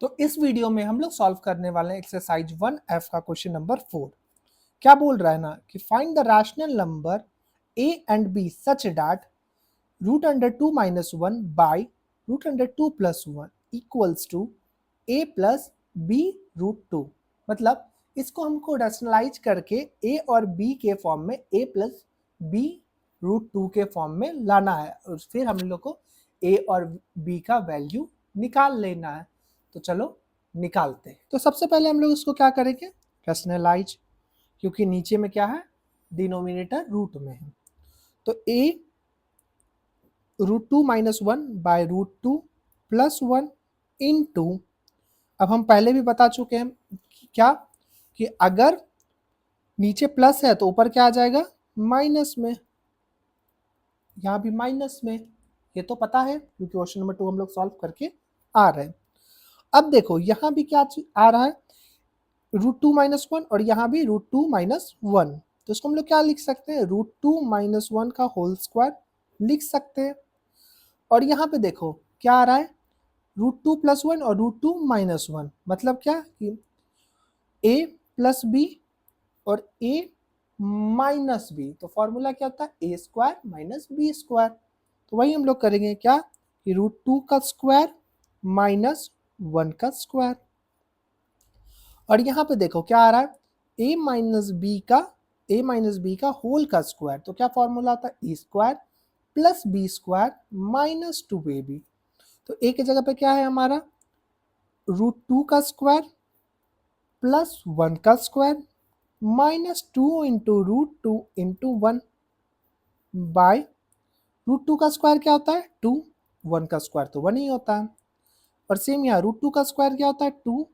तो इस वीडियो में हम लोग सॉल्व करने वाले हैं एक्सरसाइज 1F का क्वेश्चन नंबर 4। क्या बोल रहा है ना कि find the rational number a and b such that root under 2 minus 1 by root under 2 plus 1 equals to a plus b root 2। मतलब इसको हमको रैशनलाइज करके a और b के फॉर्म में a प्लस b रूट 2 के फॉर्म में लाना है और फिर हम लोग को a और b का वैल्यू निकाल लेना है। तो चलो निकालते हैं। तो सबसे पहले हम लोग इसको क्या करेंगे, रैशनलाइज, क्योंकि नीचे में क्या है, डिनोमिनेटर रूट में है। तो a root 2 minus 1 by root 2 plus 1 into, अब हम पहले भी बता चुके हैं क्या कि अगर नीचे प्लस है तो ऊपर क्या आ जाएगा, माइनस में, यहाँ भी माइनस में, ये तो पता है क्योंकि क्वेश्चन नंबर 2 हम लोग सॉल्व करके आ रहे हैं। अब देखो यहाँ भी क्या आ रहा है, रूट 2 माइनस 1 और यहाँ भी रूट 2 माइनस 1। तो इसको हम लोग क्या लिख सकते हैं, रूट 2 माइनस 1 का होल स्क्वायर लिख सकते हैं। और यहाँ पे देखो क्या आ रहा है, रूट 2 प्लस 1 और रूट 2 माइनस 1, मतलब क्या कि a प्लस बी और a माइनस बी। तो फॉर्मूला क्या होता है, a square minus b square. तो वही हम लोग करेंगे क्या कि रूट 2 का स्क्वायर माइनस 1 का स्क्वायर। और यहाँ पे देखो क्या आ रहा है, a माइनस बी का होल का स्क्वायर। तो क्या फॉर्मूला आता है, a square plus b square minus 2ab। तो a की जगह पे क्या है हमारा, रूट 2 का स्क्वायर प्लस 1 का square minus 2 into root 2 into 1 by root 2 का स्क्वायर क्या होता है 2, 1 का स्क्वायर तो 1 ही होता है। और सेम यहाँ रूट 2 का स्क्वायर क्या होता है 2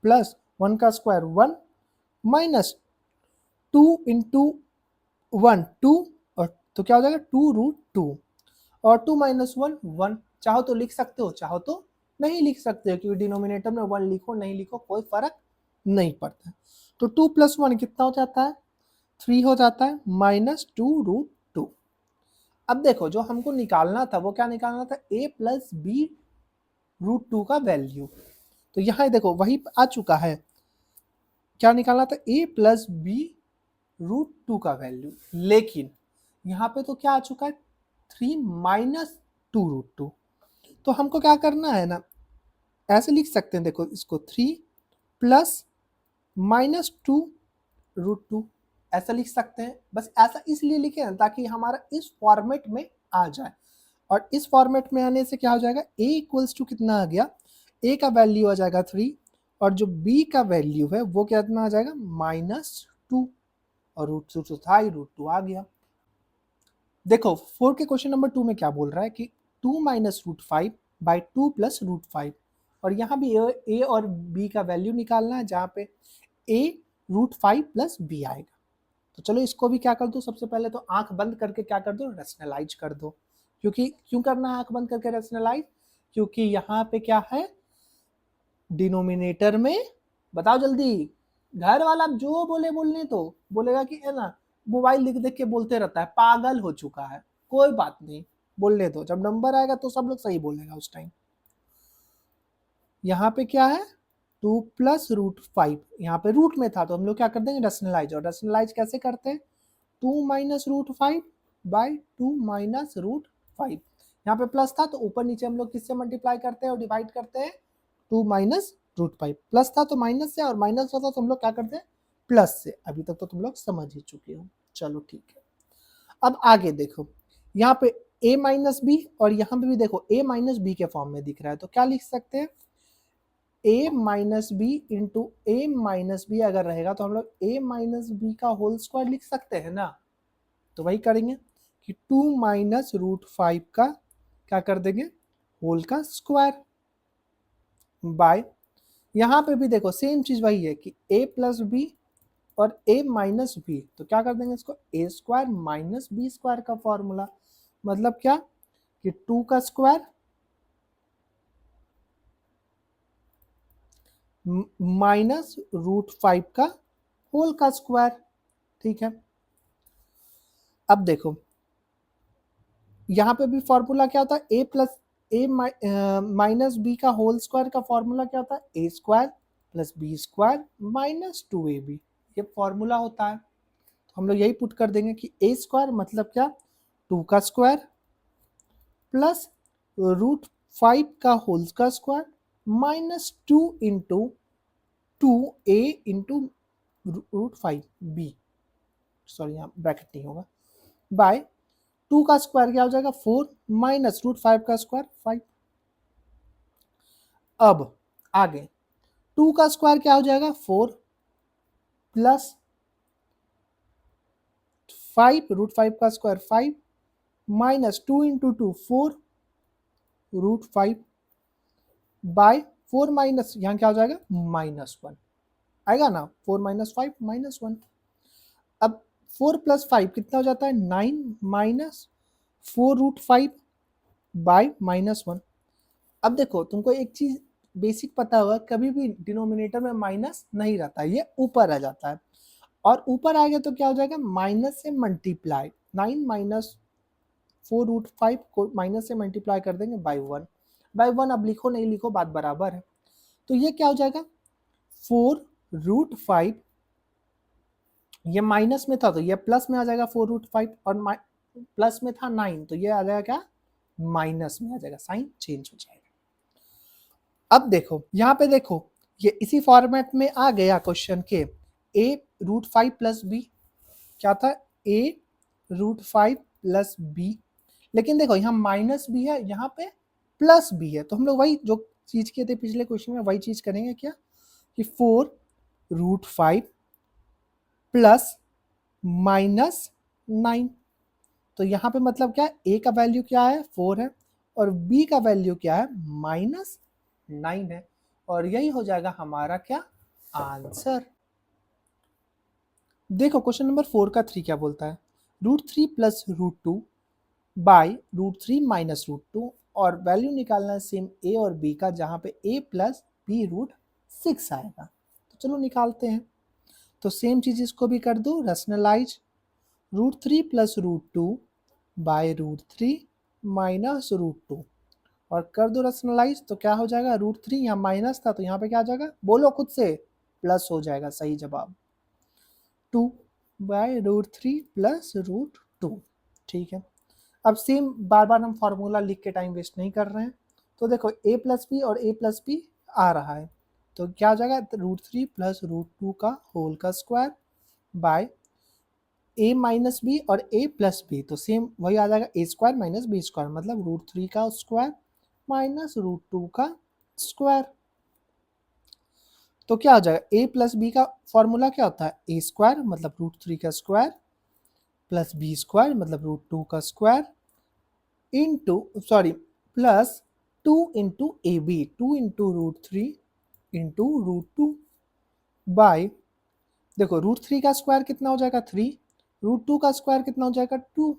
प्लस 1 का स्क्वायर 1 माइनस 2 इंटू 1 2, और तो क्या हो जाएगा 2 रूट 2, और 2 माइनस 1 1। चाहो तो लिख सकते हो, चाहो तो नहीं लिख सकते हो, क्योंकि डिनोमिनेटर में 1 लिखो नहीं लिखो कोई फर्क नहीं पड़ता। तो 2 प्लस 1 कितना हो जाता है, 3 हो जाता है माइनस 2 रूट 2। अब देखो जो हमको निकालना था वो क्या निकालना था, a प्लस बी रूट 2 का वैल्यू। तो यहाँ देखो वही आ चुका है, क्या निकालना था, a प्लस बी रूट 2 का वैल्यू। लेकिन यहाँ पे तो क्या आ चुका है, 3 माइनस 2 रूट 2। तो हमको क्या करना है ना, ऐसे लिख सकते हैं, देखो इसको 3 प्लस माइनस 2 रूट 2 ऐसा लिख सकते हैं। बस ऐसा इसलिए लिखे ना ताकि हमारा इस फॉर्मेट में आ जाए, और इस फॉर्मेट में आने से क्या हो जाएगा, a इक्वल्स टू कितना आ गया, a का वैल्यू आ जाएगा 3 और जो b का वैल्यू है वो कितना आ जाएगा -2, और रूट 2 तो था ही, रूट 2 आ गया। देखो 4 के क्वेश्चन नंबर 2 में क्या बोल रहा है कि 2 minus root 5 by 2 plus root 5, और यहाँ भी a और b का वैल्यू निकालना है, जहाँ पे a रूट 5 प्लस b आएगा। तो चलो इसको भी क्या कर दो, सबसे पहले तो आंख बंद करके क्या कर दो, रैशनलाइज कर दो। क्योंकि क्यों करना है आंख बंद करके रैशनलाइज, क्योंकि यहाँ पे क्या है, डिनोमिनेटर में, बताओ जल्दी, घर वाला जो बोले बोलने तो बोलेगा कि है ना मोबाइल देख देख के बोलते रहता है, पागल हो चुका है। कोई बात नहीं, बोलने दो, जब नंबर आएगा तो सब लोग सही बोलेगा उस टाइम। यहाँ पे क्या है, 2 प्लस रूट 5, यहाँ पे रूट में था तो हम लोग क्या कर देंगे, रैशनलाइज। और रैशनलाइज कैसे करते हैं, 2 minus root 5 by 2 minus root 5। यहाँ पे प्लस था तो ऊपर नीचे हम लोग किससे मल्टीप्लाई करते हैं और डिवाइड करते हैं, 2 माइनस रूट 5। प्लस था तो माइनस से, और माइनस होता तो हम लोग क्या करते हैं, प्लस से। अभी तक तो तुम लोग समझ ही चुके हो। चलो ठीक है, अब आगे देखो, यहाँ पे a माइनस बी और यहाँ पे भी देखो a माइनस बी के फॉर्म में दिख रहा है। तो क्या लिख सकते हैं, a minus b into a minus b अगर रहेगा तो हम लोग a माइनस बी का होल स्क्वायर लिख सकते हैं ना। तो वही करेंगे कि 2 माइनस रूट 5 का क्या कर देंगे, होल का स्क्वायर बाय, यहाँ पे भी देखो सेम चीज वही है कि a प्लस बी और a माइनस बी। तो क्या कर देंगे इसको, a square minus b square का फॉर्मूला। मतलब क्या कि 2 का स्क्वायर माइनस रूट 5 का होल का स्क्वायर। ठीक है, अब देखो यहाँ पे भी फॉर्मूला क्या होता है, a plus a minus b का होल स्क्वायर का फॉर्मूला क्या होता है? A square plus b square minus 2ab, ये फॉर्मूला होता है। तो हम लोग यही पुट कर देंगे कि ए स्क्वायर मतलब क्या? 2 का स्क्वायर प्लस √5 का होल का square minus 2 into 2a into √5b, sorry यहाँ ब्रैकेट नहीं होगा, बाय 2 का स्क्वायर क्या हो जाएगा? 4 माइनस √5 का स्क्वायर 5। अब आगे 2 का स्क्वायर क्या हो जाएगा? 4 प्लस 5 √5 का square 5 minus 2 into 2 4 √5 by 4 minus यहाँ क्या हो जाएगा? -1 आएगा ना, 4 माइनस 5 -1। अब 4 प्लस 5 कितना हो जाता है? 9 माइनस 4 √5 बाय -1। अब देखो तुमको एक चीज बेसिक पता होगा, कभी भी डिनोमिनेटर में माइनस नहीं रहता है, ये ऊपर आ जाता है, और ऊपर आ गया तो क्या हो जाएगा? माइनस से मल्टीप्लाई, 9 माइनस 4 √5 को माइनस से मल्टीप्लाई कर देंगे बाय 1। बाय 1 अब लिखो नहीं लिखो बात बराबर है। तो ये क्या हो जाएगा? 4 √5, ये माइनस में था तो ये प्लस में आ जाएगा 4 √5, और प्लस में था 9 तो ये आ जाएगा क्या? माइनस में आ जाएगा, साइन चेंज हो जाएगा। अब देखो यहाँ पे देखो, ये इसी फॉर्मेट में आ गया क्वेश्चन के, a√5 प्लस बी क्या था? a√5 प्लस बी, लेकिन देखो यहाँ माइनस भी है, यहाँ पे प्लस भी है, तो हम लोग वही जो चीज किए थे पिछले क्वेश्चन में वही चीज करेंगे, क्या कि 4 √5 प्लस -9। तो यहाँ पे मतलब क्या? a का वैल्यू क्या है? 4 है, और b का वैल्यू क्या है? -9 है, और यही हो जाएगा हमारा क्या? आंसर। देखो क्वेश्चन नंबर 4 का 3 क्या बोलता है? √3 प्लस √2 बाई √3 माइनस √2, और वैल्यू निकालना है सेम a और b का, जहाँ पे a प्लस b √6 आएगा। तो चलो निकालते हैं। तो सेम चीज इसको भी कर दो रैशनलाइज, √3 प्लस √2 बाई √3 माइनस √2, और कर दो रैशनलाइज, तो क्या हो जाएगा? √3 यहाँ माइनस था तो यहाँ पे क्या आ जाएगा? बोलो खुद से, प्लस हो जाएगा, सही जवाब 2 बाई √3 प्लस √2। ठीक है, अब सेम बार बार हम फॉर्मूला लिख के टाइम वेस्ट नहीं कर रहे हैं। तो देखो a प्लस बी और a प्लस बी आ रहा है, तो क्या हो जाएगा? √3 प्लस √2 का होल का square by a minus b और a प्लस बी, तो सेम वही आ जाएगा, a square minus b square, मतलब √3 का स्क्वायर माइनस √2 का स्क्वायर। तो क्या हो जाएगा? a प्लस बी का फॉर्मूला क्या होता है? a स्क्वायर मतलब √3 का स्क्वायर प्लस b स्क्वायर मतलब √2 का square into sorry plus 2 into a b, 2 into √3 into √2 by, देखो √3 का स्क्वायर कितना हो जाएगा? 3, √2 का स्क्वायर कितना हो जाएगा? 2।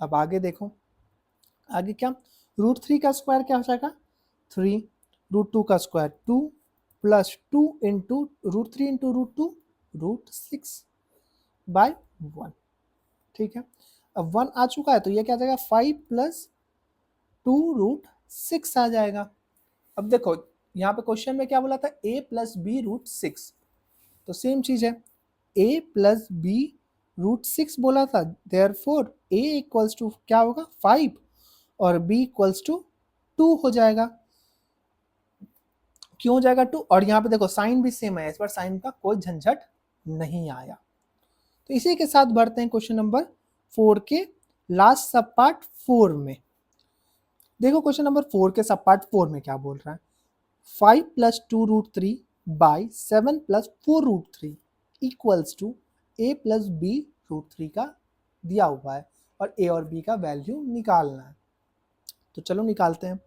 अब आगे देखो, आगे क्या? √3 का स्क्वायर क्या हो जाएगा? 3, √2 का square 2 plus 2 into √3 into √2 √6 by 1। ठीक है, अब 1 आ चुका है तो ये क्या आ जाएगा? 5 प्लस 2 √6 आ जाएगा। अब देखो यहाँ पे क्वेश्चन में क्या बोला था? a प्लस बी √6, तो सेम चीज है, a प्लस बी √6 बोला था, देयरफॉर a इक्वल्स टू क्या होगा? 5, और b इक्वल्स टू 2 हो जाएगा। क्यों हो जाएगा 2? और यहाँ पे देखो साइन भी सेम है, इस बार साइन का कोई झंझट नहीं आया। तो इसी के साथ बढ़ते हैं क्वेश्चन नंबर 4 के लास्ट सब पार्ट 4 में। देखो क्वेश्चन नंबर 4 के सब पार्ट 4 में क्या बोल रहा है? 5 plus 2 √3 by 7 plus 4 √3 equals to a plus b √3 का दिया हुआ है, और a और b का वैल्यू निकालना है। तो चलो निकालते हैं।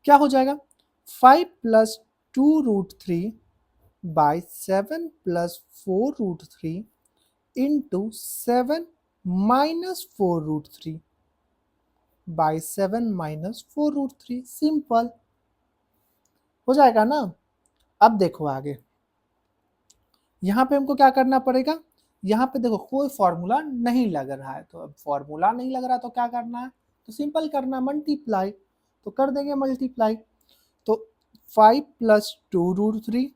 क्या हो जाएगा? 5 plus 2 √3 by 7 plus 4 √3 into 7 minus 4 √3 by 7 minus 4 √3, simple हो जाएगा ना। अब देखो आगे, यहाँ पे हमको क्या करना पड़ेगा? यहाँ पे देखो कोई फॉर्मूला नहीं लग रहा है, तो अब फॉर्मूला नहीं लग रहा तो क्या करना है? तो सिंपल करना, मल्टीप्लाई। तो कर देंगे मल्टीप्लाई। तो 5 प्लस 2√3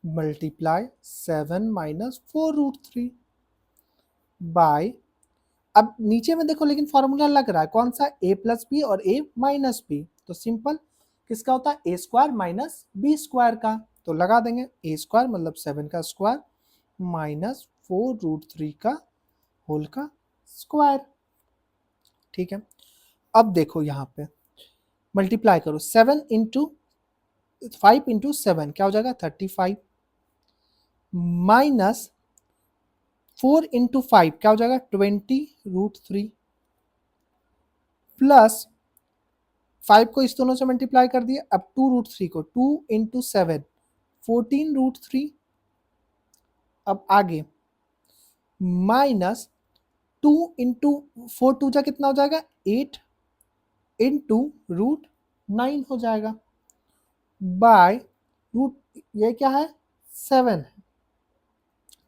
मल्टीप्लाई 7 माइनस 4√3 बाय, अब नीचे में देखो लेकिन फॉर्मूला लग रहा है कौन सा, a प्लस बी और a माइनस बी, तो सिंपल किसका होता है, a square minus b square का, तो लगा देंगे a स्क्वायर मतलब 7 का स्क्वायर माइनस 4√3 का होल का स्क्वायर। ठीक है, अब देखो यहाँ पे मल्टीप्लाई करो, 7 इंटू 5 इंटू 7 क्या हो जाएगा 35 माइनस 4 इंटू 5 क्या हो जाएगा 20√3 प्लस 5 को इस दोनों से मल्टीप्लाई कर दिया, अब 2√3 को 2 इंटू 7 14√3, अब आगे माइनस 2 इंटू 4 टू जा कितना हो जाएगा 8 इंटू √9 हो जाएगा बाय रूट, ये क्या है 7 है,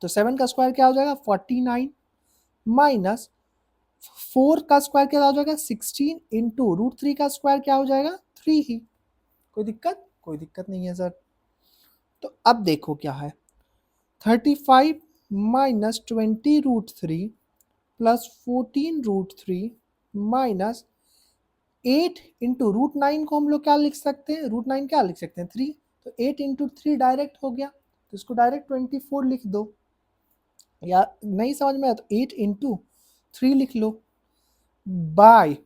तो 7 का स्क्वायर क्या हो जाएगा 49 माइनस 4 का स्क्वायर क्या हो जाएगा 16 इंटू √3 का स्क्वायर क्या हो जाएगा 3 ही। कोई दिक्कत, कोई दिक्कत नहीं है सर। तो अब देखो क्या है 35 माइनस 20√3 प्लस 14√3 माइनस 8 इंटू √9 को हम लोग क्या लिख सकते हैं, √9 क्या लिख सकते हैं 3, तो 8 इंटू 3 डायरेक्ट हो गया, तो इसको डायरेक्ट 24 लिख दो, या नहीं समझ में आया तो 8 इंटू 3 लिख लो बाय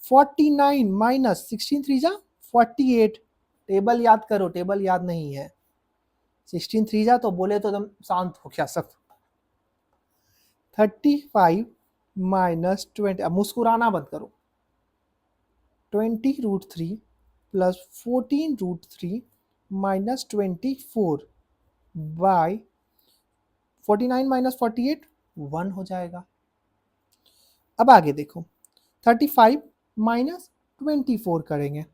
49 माइनस 16 3 जा 48, टेबल याद करो, टेबल याद नहीं है, 16 3 जा तो बोले तो एकदम शांत हो गया सब। 35 माइनस 20, अब मुस्कुराना बंद करो, 20√3 प्लस 14√3 माइनस 24 बाय 49 माइनस 48 1 हो जाएगा। अब आगे देखो 35 माइनस 24 करेंगे,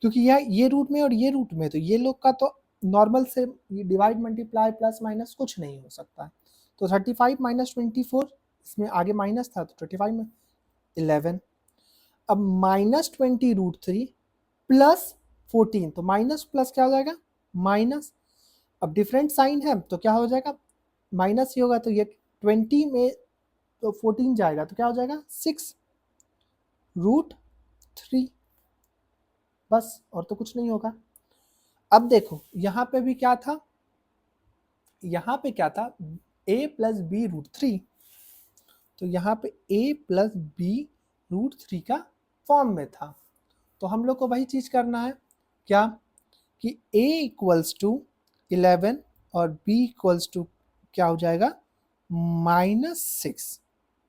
क्योंकि ये रूट में और ये रूट में, तो ये लोग का तो नॉर्मल से डिवाइड मल्टीप्लाई प्लस माइनस कुछ नहीं हो सकता है, तो 35 माइनस 24, इसमें आगे माइनस था तो 35 में 11, अब माइनस 20√3 प्लस 14, तो माइनस प्लस क्या हो जाएगा माइनस, अब डिफरेंट साइन है तो क्या हो जाएगा माइनस ही होगा, तो ये 20 में तो 14 जाएगा तो क्या हो जाएगा 6√3, बस और तो कुछ नहीं होगा। अब देखो यहाँ पे भी क्या था, यहाँ पे क्या था a प्लस b√3, तो यहाँ पे a प्लस b√3 का फॉर्म में था, तो हम लोग को वही चीज़ करना है क्या कि a इक्वल्स टू 11 और b इक्वल्स टू क्या हो जाएगा -6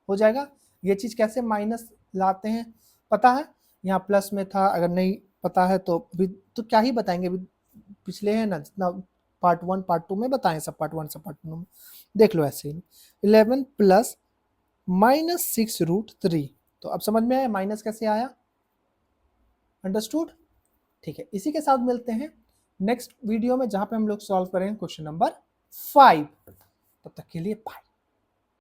हो जाएगा। ये चीज़ कैसे माइनस लाते हैं पता है, यहाँ प्लस में था, अगर नहीं पता है तो भी तो क्या ही बताएंगे, अभी पिछले है ना जितना पार्ट 1 पार्ट 2 में बताएं, सब पार्ट 1 सब पार्ट 2 में देख लो ऐसे ही। 11 प्लस -6√3, तो अब समझ में आया माइनस कैसे आया, अंडरस्टूड। ठीक है, इसी के साथ मिलते हैं नेक्स्ट वीडियो में जहां पे हम लोग सॉल्व करेंगे क्वेश्चन नंबर 5, तब तक के लिए बाय।